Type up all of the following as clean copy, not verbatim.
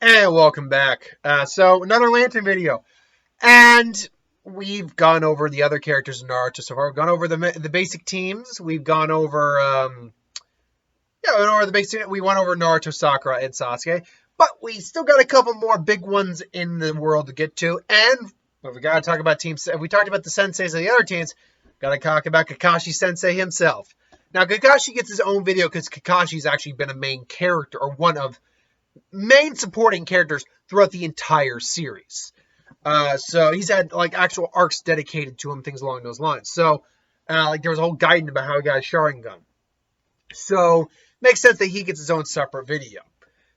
And welcome back. So another Lantern video, and we've gone over the other characters in Naruto so far. We've gone over the basic teams. We've gone over we went over the basic. We went over Naruto, Sakura, and Sasuke, but we still got a couple more big ones in the world to get to. And we got to talk about teams. We talked about the senseis of the other teams. Got to talk about Kakashi Sensei himself. Now Kakashi gets his own video because Kakashi's actually been a main character, or one of main supporting characters throughout the entire series. So he's had like actual arcs dedicated to him, things along those lines. So like there was a whole guidance about how he got a Sharingan. So makes sense that he gets his own separate video.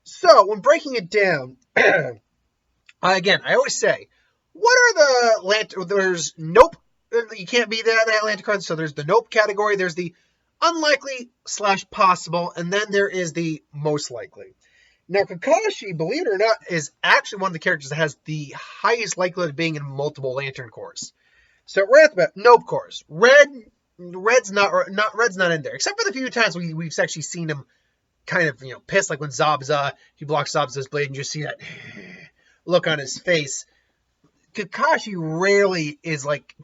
So when breaking it down, again, I always say, what are the there's nope, you can't be that Lantern card. So there's the nope category, there's the unlikely / possible, and then there is the most likely. Now, Kakashi, believe it or not, is actually one of the characters that has the highest likelihood of being in multiple Lantern cores. So right off the bat, nope cores. Red's not in there, except for the few times we've actually seen him kind of pissed, like when he blocks Zabuza's blade, and you just see that look on his face. Kakashi rarely is like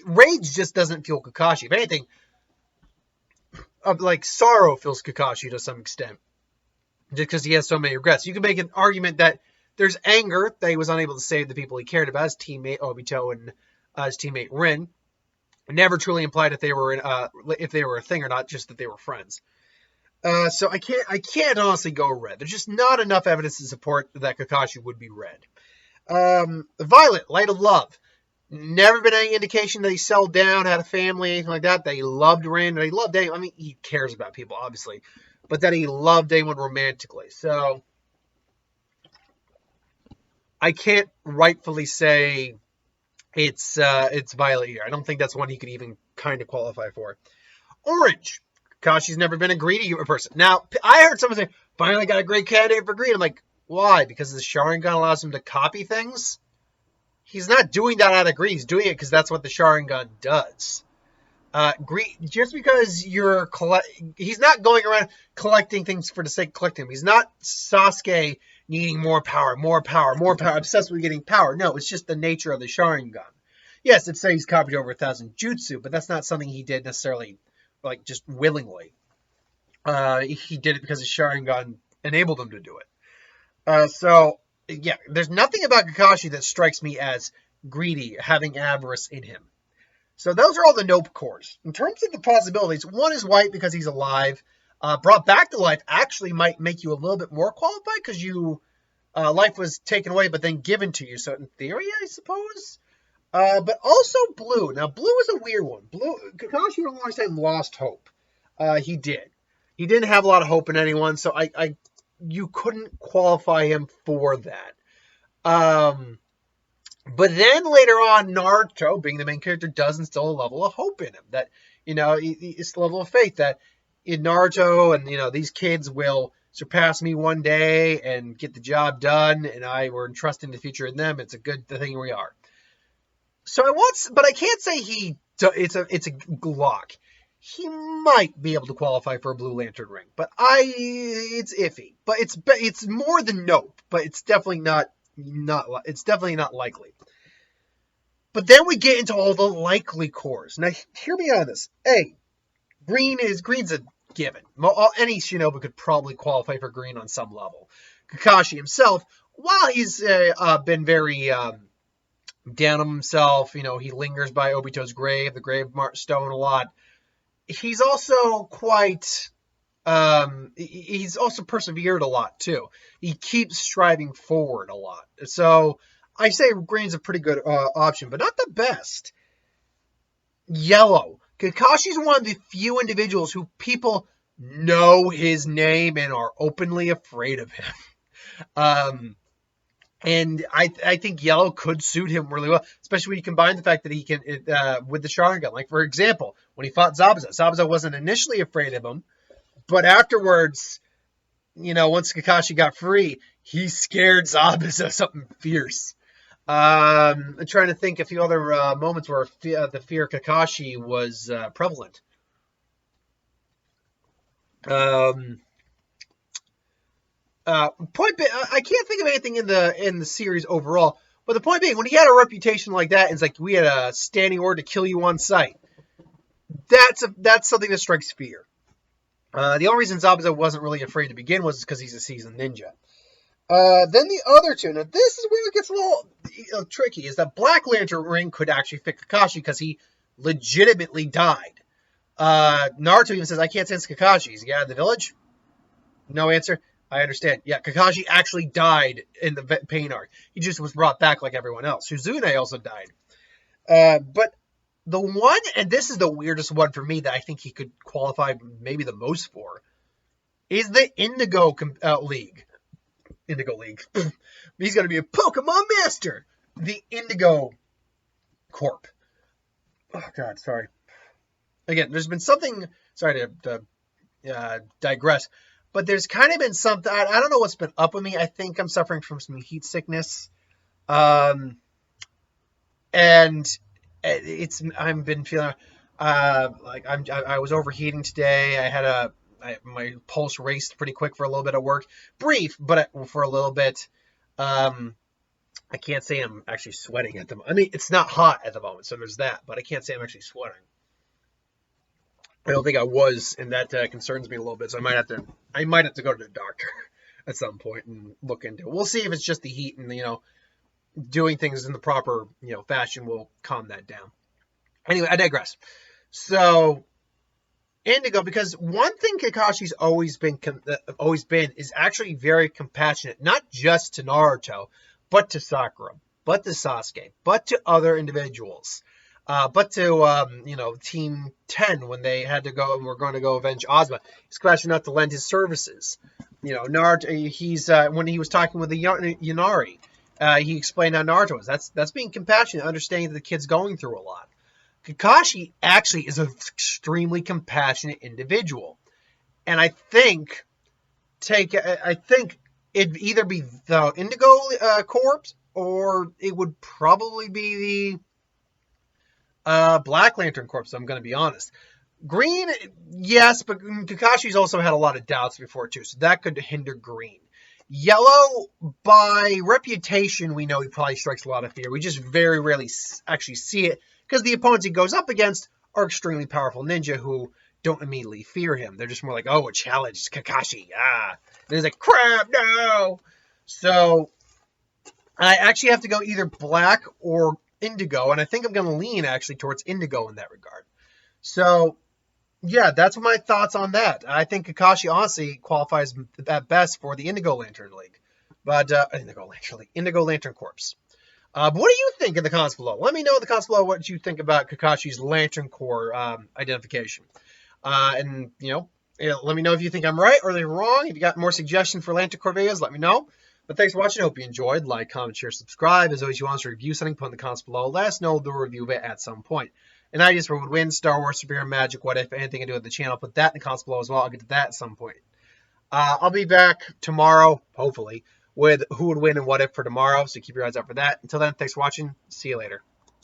rage. Just doesn't feel Kakashi. If anything, like sorrow feels Kakashi to some extent, just because he has so many regrets. You can make an argument that there's anger that he was unable to save the people he cared about, his teammate Obito and his teammate Rin. It never truly implied if they were a thing or not, just that they were friends. So I can't honestly go red. There's just not enough evidence to support that Kakashi would be red. Violet, light of love. Never been any indication that he settled down, had a family, anything like that. That he loved Rin, that he loved anyone. I mean, he cares about people, obviously, but that he loved anyone romantically. So I can't rightfully say it's Violet here. I don't think that's one he could even kind of qualify for. Orange. Kakashi's never been a greedy person. Now, I heard someone say, finally got a great candidate for greed. I'm like, why? Because the Sharingan allows him to copy things? He's not doing that out of greed. He's doing it because that's what the Sharingan does. Greed, just because he's not going around collecting things for the sake of collecting them. He's not Sasuke needing more power, obsessed with getting power. No, it's just the nature of the Sharingan. Yes, it says he's copied over 1,000 jutsu, but that's not something he did necessarily, like, just willingly. He did it because the Sharingan enabled him to do it. So, yeah, there's nothing about Kakashi that strikes me as greedy, having avarice in him. So those are all the nope cores. In terms of the possibilities, one is white because he's alive. Brought back to life actually might make you a little bit more qualified because life was taken away but then given to you. So in theory, I suppose. But also blue. Now, blue is a weird one. Kakashi for a long time lost hope. He did. He didn't have a lot of hope in anyone, so you couldn't qualify him for that. But then later on, Naruto, being the main character, does instill a level of hope in him. That, it's a level of faith that in Naruto and, these kids will surpass me one day and get the job done, and we're entrusting the future in them. It's a good thing we are. So but I can't say it's a Glock. He might be able to qualify for a Blue Lantern ring, but it's iffy. But it's more than nope, but it's definitely not likely. But then we get into all the likely cores. Now, hear me on this. Green's a given. Any shinobi could probably qualify for green on some level. Kakashi himself, while he's been very down on himself, he lingers by Obito's grave, the grave stone a lot. He's also he's also persevered a lot too. He keeps striving forward a lot. So I say green's a pretty good option, but not the best. Yellow. Kakashi's one of the few individuals who people know his name and are openly afraid of him. And I think yellow could suit him really well, especially when you combine the fact that he can, with the Sharingan. Like, for example, when he fought Zabuza wasn't initially afraid of him, but afterwards, once Kakashi got free, he scared Zabuza something fierce. I'm trying to think a few other moments where the fear of Kakashi was prevalent. Point being, I can't think of anything in the series overall. But the point being, when he had a reputation like that, it's like we had a standing order to kill you on sight. That's something that strikes fear. The only reason Zabuza wasn't really afraid to begin was because he's a seasoned ninja. Then the other two. Now this is where it gets a little tricky. Is that Black Lantern ring could actually fit Kakashi because he legitimately died. Naruto even says, "I can't sense Kakashi. Is he out of the village?" No answer. I understand. Yeah, Kakashi actually died in the pain arc. He just was brought back like everyone else. Suzune also died. But the one, and this is the weirdest one for me that I think he could qualify maybe the most for, is the Indigo League. Indigo League. He's going to be a Pokemon Master. The Indigo Corp. Oh, God, sorry. Again, there's been something, sorry to digress, but there's kind of been something, I don't know what's been up with me. I think I'm suffering from some heat sickness. And I've been feeling like I was overheating today. I had my pulse raced pretty quick for a little bit of work, brief, but for a little bit. I can't say I'm actually sweating at the moment. I mean, it's not hot at the moment, so there's that, but I can't say I'm actually sweating. I don't think I was, and that concerns me a little bit. So I might have to go to the doctor at some point and look into it. We'll see if it's just the heat, and doing things in the proper fashion will calm that down. Anyway, I digress. So Indigo, because one thing Kakashi's always been is actually very compassionate, not just to Naruto, but to Sakura, but to Sasuke, but to other individuals. But to Team 10 when they had to go and were going to go avenge Ozma, he's compassionate enough to lend his services. Naruto, he's when he was talking with the Yanari, he explained how Naruto was. That's being compassionate, understanding that the kid's going through a lot. Kakashi actually is an extremely compassionate individual, and I think it'd either be the Indigo Corps or it would probably be the Black Lantern Corps. I'm going to be honest. Green, yes, but Kakashi's also had a lot of doubts before too, so that could hinder Green. Yellow, by reputation, we know he probably strikes a lot of fear. We just very rarely actually see it because the opponents he goes up against are extremely powerful ninja who don't immediately fear him. They're just more like, oh, a challenge, it's Kakashi, and he's like, crap, no. So I actually have to go either Black or Indigo, and I think I'm going to lean actually towards Indigo in that regard. So yeah, that's my thoughts on that. I think Kakashi honestly qualifies at best for the Indigo Lantern League. But Indigo Lantern Corps. But what do you think in the comments below? Let me know in the comments below what you think about Kakashi's Lantern Corps identification. And let me know if you think I'm right or they're wrong. If you got more suggestions for Lantern Corps videos, let me know. But thanks for watching. I hope you enjoyed. Like, comment, share, subscribe. As always, you want us to review something, put in the comments below. Let us know the review of it at some point. And ideas for would win, Star Wars, Superhero, Magic, what if, anything to do with the channel, put that in the comments below as well. I'll get to that at some point. I'll be back tomorrow, hopefully, with who would win and what if for tomorrow. So keep your eyes out for that. Until then, thanks for watching. See you later.